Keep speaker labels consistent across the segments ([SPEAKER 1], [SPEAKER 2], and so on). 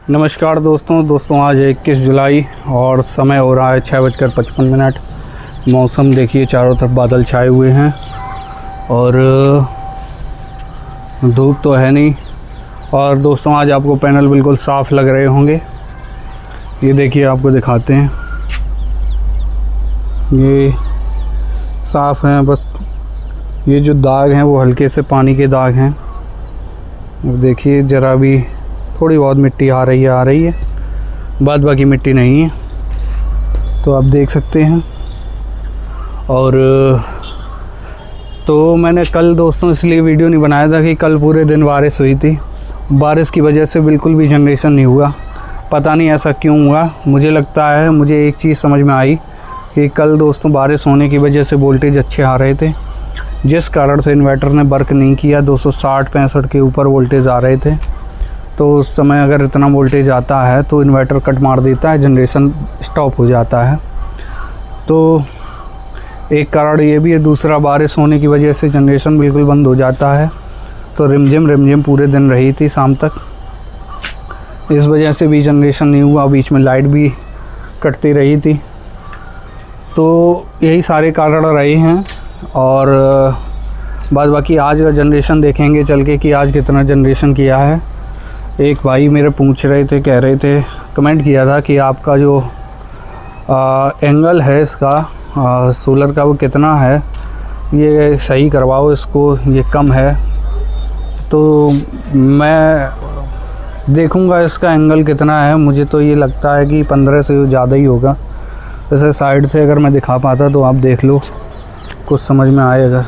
[SPEAKER 1] नमस्कार दोस्तों आज 21 जुलाई और समय हो रहा है 6:55। मौसम देखिए, चारों तरफ बादल छाए हुए हैं और धूप तो है नहीं। और दोस्तों आज आपको पैनल बिल्कुल साफ़ लग रहे होंगे। ये देखिए, आपको दिखाते हैं, ये साफ़ हैं। बस ये जो दाग हैं वो हल्के से पानी के दाग हैं। अब देखिए ज़रा भी थोड़ी बहुत मिट्टी आ रही है, बाद बाकी मिट्टी नहीं है, तो आप देख सकते हैं। और तो मैंने कल दोस्तों इसलिए वीडियो नहीं बनाया था कि कल पूरे दिन बारिश हुई थी। बारिश की वजह से बिल्कुल भी जनरेशन नहीं हुआ, पता नहीं ऐसा क्यों हुआ। मुझे लगता है, मुझे एक चीज़ समझ में आई कि कल दोस्तों बारिश होने की वजह से वोल्टेज अच्छे आ रहे थे, जिस कारण से इन्वर्टर ने वर्क नहीं किया। 260-65 के ऊपर वोल्टेज आ रहे थे। तो उस समय अगर इतना वोल्टेज आता है तो इन्वर्टर कट मार देता है, जनरेशन स्टॉप हो जाता है। तो एक कारण ये भी है, दूसरा बारिश होने की वजह से जनरेशन बिल्कुल बंद हो जाता है। तो रिमझिम पूरे दिन रही थी शाम तक, इस वजह से भी जनरेशन नहीं हुआ। बीच में लाइट भी कटती रही थी। तो यही सारे कारण रहे हैं। और बाद बाकी आज का जनरेशन देखेंगे चल के कि आज कितना जनरेशन किया है। एक भाई मेरे पूछ रहे थे, कह रहे थे, कमेंट किया था कि आपका जो एंगल है इसका सोलर का वो कितना है, ये सही करवाओ इसको, ये कम है। तो मैं देखूंगा इसका एंगल कितना है। मुझे तो ये लगता है कि 15 से ज़्यादा ही होगा। जैसे साइड से अगर मैं दिखा पाता तो आप देख लो, कुछ समझ में आएगा।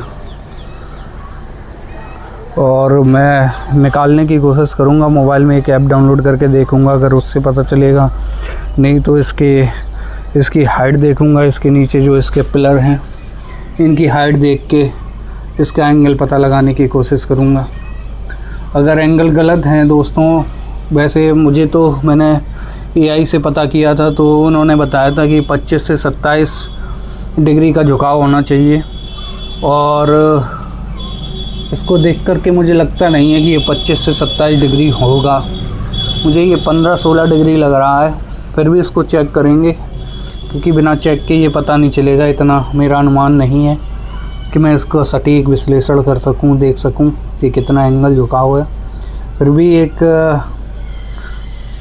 [SPEAKER 1] और मैं निकालने की कोशिश करूँगा, मोबाइल में एक ऐप डाउनलोड करके देखूँगा, अगर उससे पता चलेगा। नहीं तो इसकी हाइट देखूँगा, इसके नीचे जो इसके पिलर हैं इनकी हाइट देख के इसका एंगल पता लगाने की कोशिश करूँगा। अगर एंगल गलत हैं दोस्तों, वैसे मुझे तो मैंने AI से पता किया था, तो उन्होंने बताया था कि 25 से 27 डिग्री का झुकाव होना चाहिए। और इसको देख कर के मुझे लगता नहीं है कि ये 25 से 27 डिग्री होगा। मुझे ये 15-16 डिग्री लग रहा है। फिर भी इसको चेक करेंगे, क्योंकि बिना चेक के ये पता नहीं चलेगा। इतना मेरा अनुमान नहीं है कि मैं इसको सटीक विश्लेषण कर सकूं, देख सकूं कि कितना एंगल झुकाव है। फिर भी एक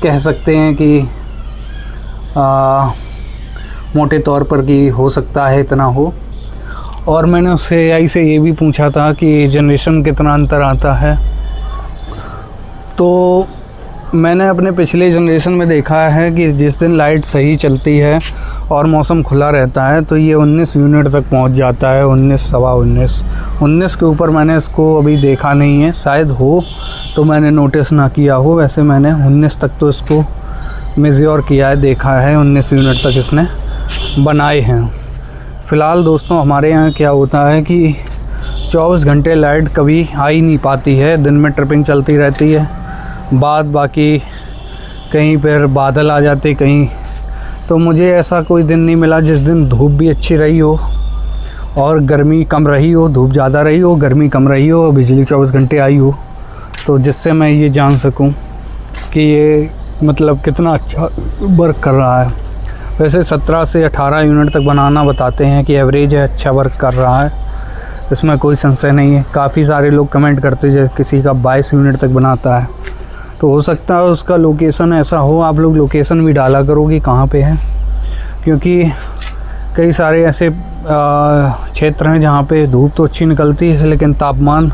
[SPEAKER 1] कह सकते हैं कि मोटे तौर पर कि हो सकता है इतना हो। और मैंने उससे AI से ये भी पूछा था कि जनरेशन कितना अंतर आता है। तो मैंने अपने पिछले जनरेशन में देखा है कि जिस दिन लाइट सही चलती है और मौसम खुला रहता है तो ये 19 यूनिट तक पहुंच जाता है। 19, सवा 19 के ऊपर मैंने इसको अभी देखा नहीं है। शायद हो तो मैंने नोटिस ना किया हो। वैसे मैंने 19 तक तो इसको मेज़र किया है, देखा है। 19 यूनिट तक इसने बनाए हैं। फ़िलहाल दोस्तों हमारे यहाँ क्या होता है कि 24 घंटे लाइट कभी आ ही नहीं पाती है। दिन में ट्रिपिंग चलती रहती है, बाद बाकी कहीं पर बादल आ जाते कहीं। तो मुझे ऐसा कोई दिन नहीं मिला जिस दिन धूप भी अच्छी रही हो और गर्मी कम रही हो, धूप ज़्यादा रही हो, गर्मी कम रही हो, बिजली 24 घंटे आई हो, तो जिससे मैं ये जान सकूं कि ये मतलब कितना अच्छा वर्क कर रहा है। वैसे 17 से 18 यूनिट तक बनाना बताते हैं कि एवरेज है, अच्छा वर्क कर रहा है, इसमें कोई संशय नहीं है। काफ़ी सारे लोग कमेंट करते हैं किसी का 22 यूनिट तक बनाता है, तो हो सकता है उसका लोकेशन ऐसा हो। आप लोग लोकेशन भी डाला करो कि कहाँ पे है, क्योंकि कई सारे ऐसे क्षेत्र हैं जहाँ पे धूप तो अच्छी निकलती है लेकिन तापमान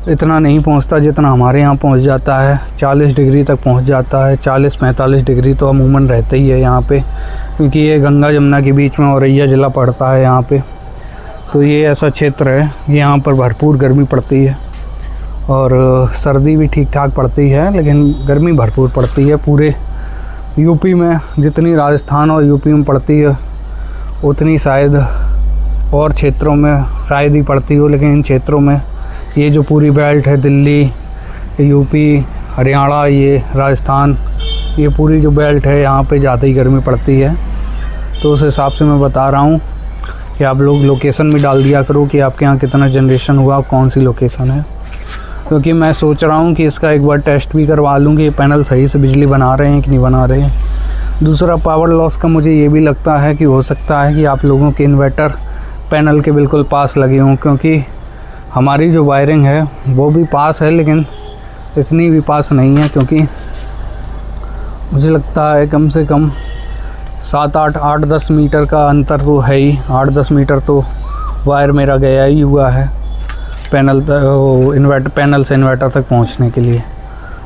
[SPEAKER 1] इतना नहीं पहुँचता जितना हमारे यहाँ पहुँच जाता है। 40 डिग्री तक पहुँच जाता है। 40-45 डिग्री तो अमूमन रहता ही है यहाँ पे, क्योंकि ये गंगा जमुना के बीच में औरैया ज़िला पड़ता है यहाँ पे। तो ये ऐसा क्षेत्र है, यहाँ पर भरपूर गर्मी पड़ती है और सर्दी भी ठीक ठाक पड़ती है, लेकिन गर्मी भरपूर पड़ती है। पूरे यूपी में जितनी राजस्थान और यूपी में पड़ती है उतनी शायद और क्षेत्रों में शायद ही पड़ती हो, लेकिन इन क्षेत्रों में ये जो पूरी बेल्ट है, दिल्ली, यूपी, हरियाणा, ये राजस्थान, ये पूरी जो बेल्ट है यहाँ पे ज़्यादा ही गर्मी पड़ती है। तो उस हिसाब से मैं बता रहा हूँ कि आप लोग लोकेशन भी डाल दिया करो कि आपके यहाँ कितना जनरेशन हुआ, कौन सी लोकेशन है। क्योंकि मैं सोच रहा हूँ कि इसका एक बार टेस्ट भी करवा लूँ कि पैनल सही से बिजली बना रहे हैं कि नहीं बना रहे हैं। दूसरा पावर लॉस का मुझे ये भी लगता है कि हो सकता है कि आप लोगों के इन्वर्टर पैनल के बिल्कुल पास लगे हों, क्योंकि हमारी जो वायरिंग है वो भी पास है, लेकिन इतनी भी पास नहीं है, क्योंकि मुझे लगता है कम से कम 7-8-10 मीटर का अंतर तो है ही। 8-10 मीटर तो वायर मेरा गया ही हुआ है पैनल से इन्वर्टर तक पहुंचने के लिए,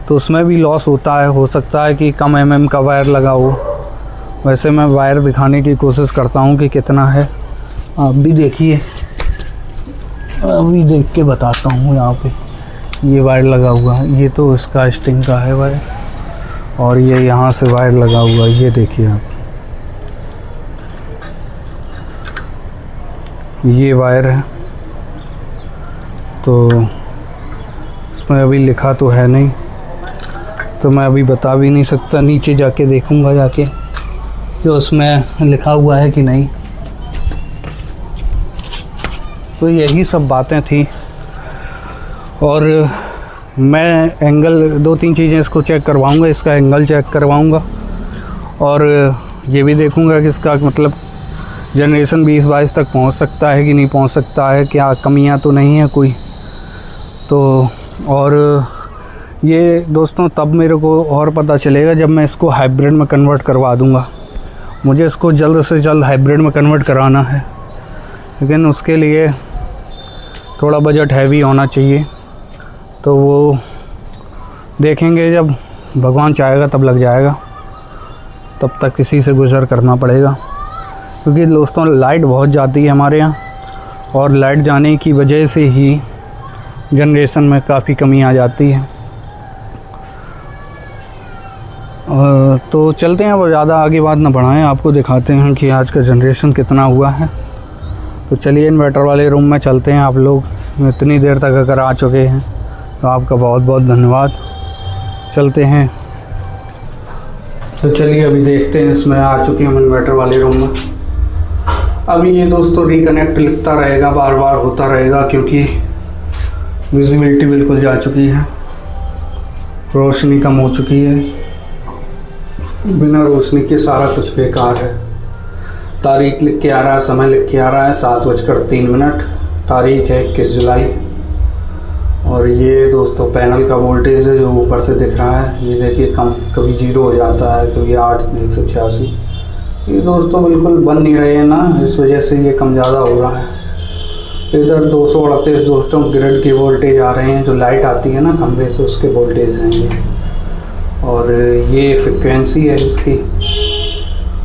[SPEAKER 1] तो उसमें भी लॉस होता है। हो सकता है कि कम mm का वायर लगा हो। वैसे मैं वायर दिखाने की कोशिश करता हूं कि कितना है, आप भी देखिए, अभी देख के बताता हूँ। यहाँ पे ये वायर लगा हुआ है, ये तो इसका स्टिंग का है वायर, और ये यहाँ से वायर लगा हुआ है, ये देखिए आप, ये वायर है। तो इसमें अभी लिखा तो है नहीं, तो मैं अभी बता भी नहीं सकता। नीचे जाके देखूँगा जाके कि उसमें लिखा हुआ है कि नहीं। तो यही सब बातें थी, और मैं एंगल 2-3 चीज़ें इसको चेक करवाऊँगा। इसका एंगल चेक करवाऊँगा, और ये भी देखूँगा कि इसका मतलब जनरेशन 20-22 तक पहुँच सकता है कि नहीं पहुँच सकता है, क्या कमियाँ तो नहीं है कोई। तो और ये दोस्तों तब मेरे को और पता चलेगा जब मैं इसको हाइब्रिड में कन्वर्ट करवा दूँगा। मुझे इसको जल्द से जल्द हाइब्रिड में कन्वर्ट कराना है, लेकिन उसके लिए थोड़ा बजट हैवी होना चाहिए। तो वो देखेंगे, जब भगवान चाहेगा तब लग जाएगा, तब तक किसी से गुज़र करना पड़ेगा। क्योंकि दोस्तों लाइट बहुत जाती है हमारे यहाँ, और लाइट जाने की वजह से ही जनरेशन में काफ़ी कमी आ जाती है। तो चलते हैं, वो ज़्यादा आगे बात ना बढ़ाएं, आपको दिखाते हैं कि आज का जनरेशन कितना हुआ है। तो चलिए इन्वर्टर वाले रूम में चलते हैं। आप लोग इतनी देर तक अगर आ चुके हैं तो आपका बहुत बहुत धन्यवाद। चलते हैं, तो चलिए अभी देखते हैं। इसमें आ चुके हैं हम इन्वर्टर वाले रूम में। अभी ये दोस्तों रिकनेक्ट लिखता रहेगा, बार बार होता रहेगा, क्योंकि विजिबिलिटी बिल्कुल जा चुकी है, रोशनी कम हो चुकी है। बिना रोशनी के सारा कुछ बेकार है। तारीख लिख के आ रहा है, समय लिख के आ रहा है 7:03। तारीख है 21 जुलाई। और ये दोस्तों पैनल का वोल्टेज है जो ऊपर से दिख रहा है, ये देखिए कम, कभी 0 हो जाता है, कभी 8/186। ये दोस्तों बिल्कुल बन नहीं रहे हैं ना, इस वजह से ये कम ज़्यादा हो रहा है। इधर 238 दोस्तों ग्रिड के वोल्टेज आ रहे हैं, जो लाइट आती है ना खंभे से, उसके वोल्टेज हैं ये। और ये फ्रिक्वेंसी है इसकी।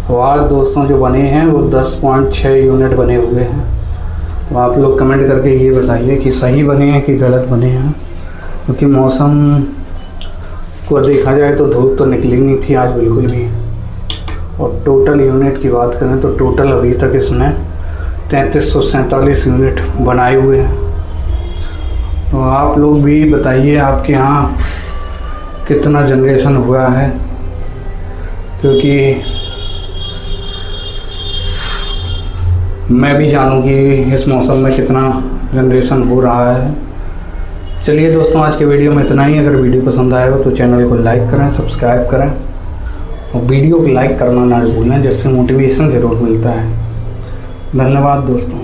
[SPEAKER 1] आवाज़ दोस्तों जो बने हैं वो 10.6 यूनिट बने हुए हैं। तो आप लोग कमेंट करके ये बताइए कि सही बने हैं कि गलत बने हैं, क्योंकि मौसम को देखा जाए तो धूप तो निकली नहीं थी आज बिल्कुल भी। और टोटल यूनिट की बात करें तो टोटल अभी तक इसने 3347 यूनिट बनाए हुए हैं। तो आप लोग भी बताइए आपके यहाँ कितना जनरेशन हुआ है, क्योंकि मैं भी जानूँ कि इस मौसम में कितना जनरेशन हो रहा है। चलिए दोस्तों, आज के वीडियो में इतना ही। अगर वीडियो पसंद आए हो तो चैनल को लाइक करें, सब्सक्राइब करें, और वीडियो को लाइक करना ना भूलें, जिससे मोटिवेशन ज़रूर मिलता है। धन्यवाद दोस्तों।